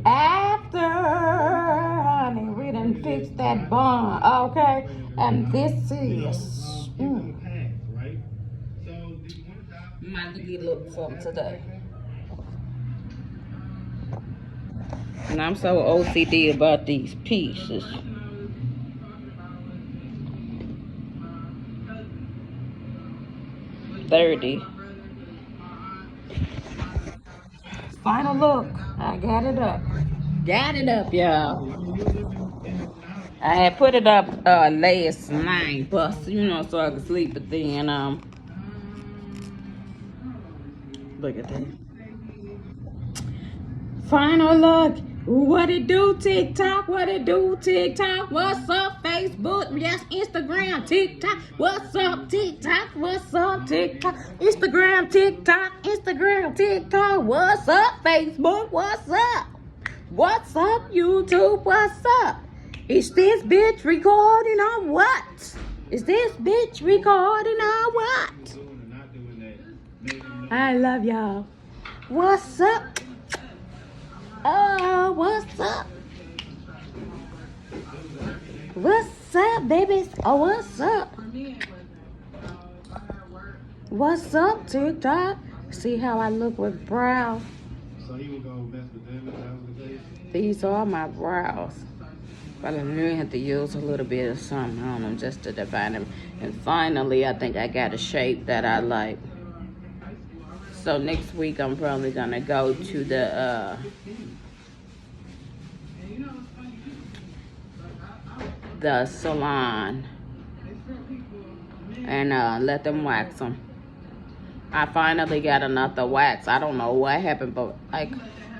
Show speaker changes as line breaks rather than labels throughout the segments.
After, honey, we done fixed that bond, okay? And this is my little look from today. And I'm so OCD about these pieces. $30. Final look. I got it up. Got it up, y'all. I had put it up last night, but so I could sleep. But then look at that. Final look. What it do, TikTok? What it do, TikTok? What's up, Facebook? Yes, Instagram, TikTok. What's up, TikTok? What's up, TikTok? Instagram, TikTok. Instagram, TikTok. What's up, Facebook? What's up? What's up, YouTube? What's up? Is this bitch recording on what? Is this bitch recording on what? I love y'all. What's up? Oh, what's up? What's up, babies? Oh, what's up? What's up, TikTok? See how I look with brows? So you would go mess with them if that was the case? These are my brows. But I knew I had to use a little bit of something on them just to define them. And finally, I think I got a shape that I like. So next week, I'm probably gonna go to the salon and let them wax them. I finally got another wax. I don't know what happened, but like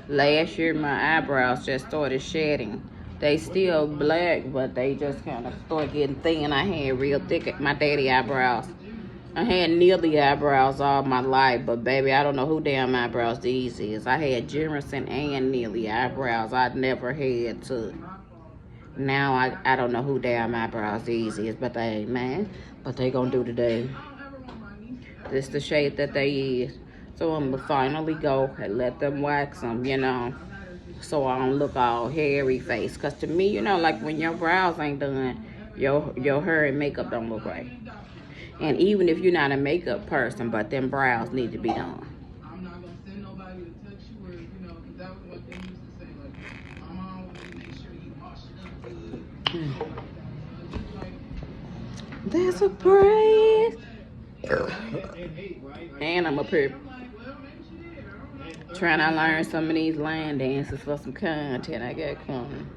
last year, my eyebrows just started shedding. They still black, but they just kind of started getting thin. I had real thick, my daddy eyebrows. I had nearly eyebrows all my life, but baby, I don't know who damn eyebrows these is. I had Jefferson and nearly eyebrows. I never had to. Now I don't know who damn eyebrows these is, but they, man, but they gonna do today. This the shade that they is. So I'm gonna finally go and let them wax them, so I don't look all hairy face. Cause to me, like when your brows ain't done, your hair and makeup don't look right. And even if you're not a makeup person, but them brows need to be done. There's a breeze. And I'm up here trying to learn some of these line dances for some content I got coming.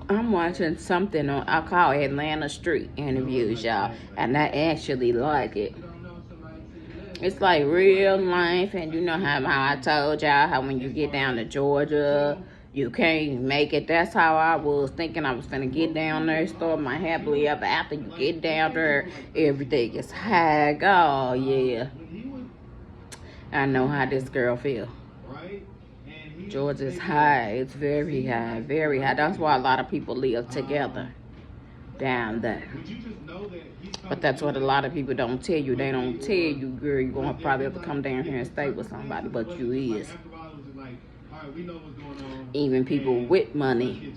I'm watching something on, I call it Atlanta Street Interviews, y'all. And I actually like it. It's like real life, and you know how I told y'all how when you get down to Georgia, you can't make it. That's how I was thinking I was gonna get down there, start my happily ever after. You get down there, everything is high. Oh yeah, I know how this girl feel. Georgia's high. It's very high, very high. That's why a lot of people live together down there. But that's what a lot of people don't tell you. They don't tell you, girl, you're going to probably have to come down here and stay with somebody, but you is. Even people with money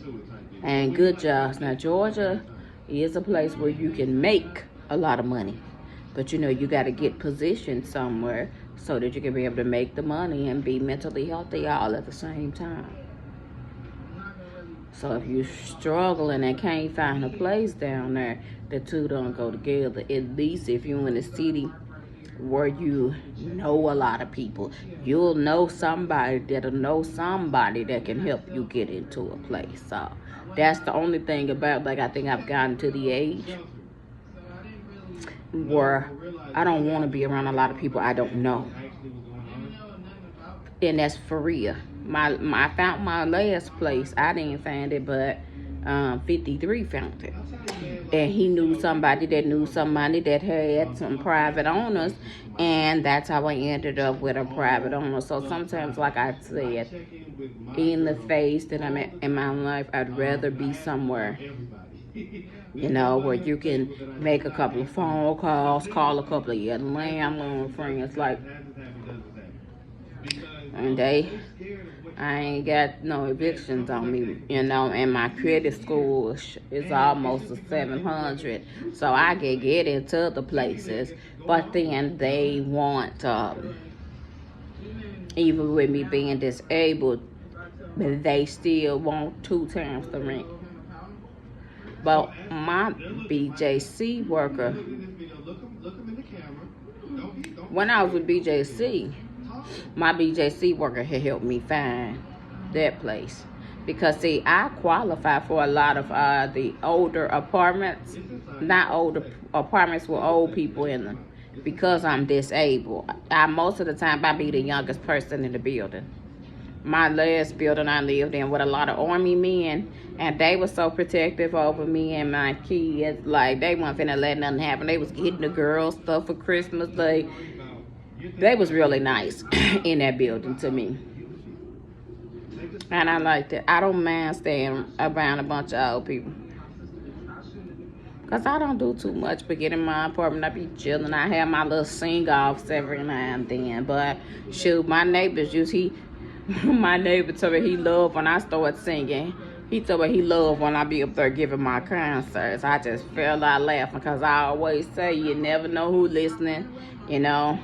and good jobs. Now, Georgia is a place where you can make a lot of money. But, you got to get positioned somewhere so that you can be able to make the money and be mentally healthy all at the same time. So if you're struggling and can't find a place down there, the two don't go together. At least if you're in a city where you know a lot of people, you'll know somebody that'll know somebody that can help you get into a place. So that's the only thing about, I think I've gotten to the age where I don't want to be around a lot of people I don't know. And that's for real. I found my last place. I didn't find it, but 53 found it. And he knew somebody that knew somebody that had some private owners. And that's how I ended up with a private owner. So sometimes, like I said, in the phase that I'm at in my life, I'd rather be somewhere you know, where you can make a couple of phone calls, call a couple of your landlord friends, like, and I ain't got no evictions on me, you know, and my credit score is almost a 700, so I can get into other places, but then they want, even with me being disabled, but they still want 2 times the rent. But my BJC worker, when I was with BJC, my BJC worker had helped me find that place. Because, see, I qualify for a lot of the older apartments, not older apartments with old people in them, because I'm disabled. Most of the time, I be the youngest person in the building. My last building I lived in with a lot of Army men, and they were so protective over me and my kids. Like, they weren't finna let nothing happen. They was getting the girls stuff for Christmas. They was really nice in that building to me. And I liked it. I don't mind staying around a bunch of old people. Because I don't do too much but get in my apartment. I be chilling. I have my little sing-offs every now and then. But, shoot, my neighbor told me he loved when I start singing. He told me he loved when I be up there giving my concerts. I just fell out laughing because I always say you never know who's listening, you know.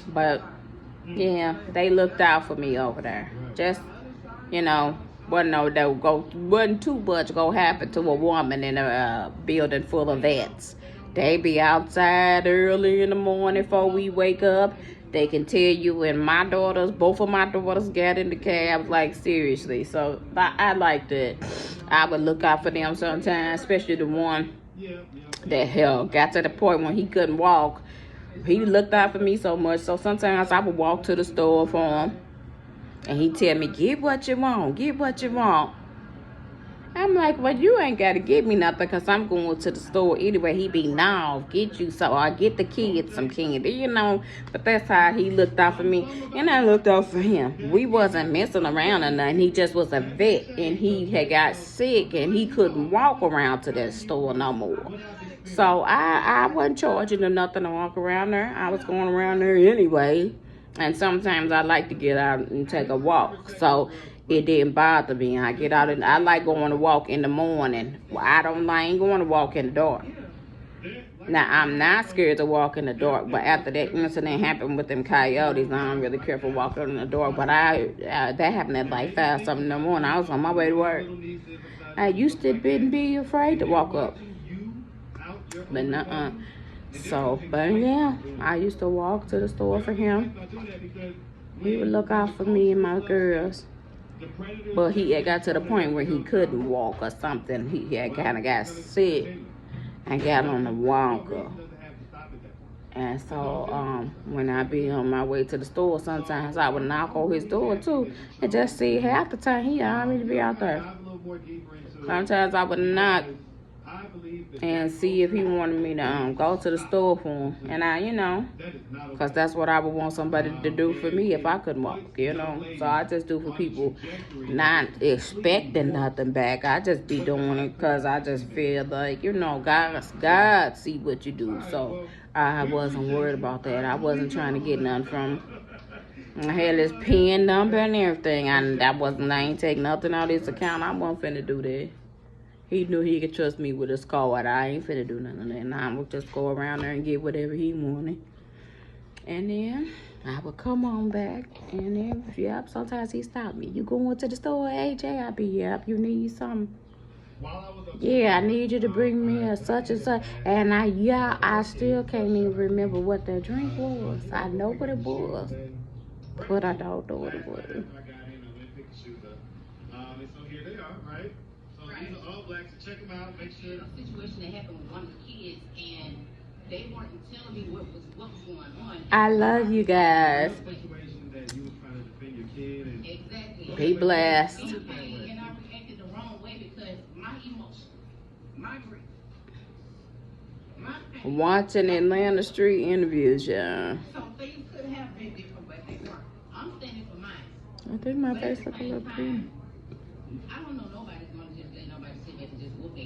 But, yeah, they looked out for me over there. Just, you know, wasn't too much go happen to a woman in a building full of vets. They be outside early in the morning before we wake up. They can tell you when both of my daughters got in the cab, like, seriously. So I liked it. I would look out for them sometimes, especially the one that got to the point when he couldn't walk. He looked out for me so much, so sometimes I would walk to the store for him. And he tell me, get what you want, get what you want. I'm like, well, you ain't got to give me nothing because I'm going to the store anyway. He be, no, get you so I get the kids some candy, you know. But that's how he looked out for me. And I looked out for him. We wasn't messing around or nothing. He just was a vet. And he had got sick and he couldn't walk around to that store no more. So I wasn't charging him nothing to walk around there. I was going around there anyway. And sometimes I like to get out and take a walk. So it didn't bother me. I get out and I like going to walk in the morning. Well, I ain't going to walk in the dark. Now, I'm not scared to walk in the dark, but after that incident happened with them coyotes, I don't really care for walking in the dark. But that happened at like 5-something in the morning. I was on my way to work. I used to be afraid to walk up. But nuh-uh. So, but yeah, I used to walk to the store for him. He would look out for me and my girls. But he had got to the point where he couldn't walk or something. He had kind of got sick and got on the walker. And so when I be on my way to the store, sometimes I would knock on his door too and just see half the time he already be out there. Sometimes I would knock and see if he wanted me to go to the store for him. And I, you know, because that's what I would want somebody to do for me if I couldn't walk, you know. So I just do for people not expecting nothing back. I just be doing it because I just feel like, you know, God see what you do. So I wasn't worried about that. I wasn't trying to get nothing from him. I had his PIN number and everything. I ain't take nothing out of his account. I wasn't finna do that. He knew he could trust me with his card. I ain't finna do nothing of that. And I would just go around there and get whatever he wanted. And then I would come on back. And then, yep, sometimes he stopped me. You going to the store, AJ? I'd be, yep, you need something. Yeah, I need you to bring me a such and such. And I still can't even remember what that drink was. I know what it was, but I don't know what it was. These are all blacks, so check them out, make sure. A situation that happened with one of the kids, and they weren't telling me what was going on. I love you guys. Exactly. Be blessed. And I reacted the wrong way because my emotion, my grief, my pain. Watching Atlanta Street interviews, yeah. So things could have been different, but they weren't. I'm standing for mine. I think my face looks a little pretty. I don't know nobody's going to just let nobody sit back and just look at it.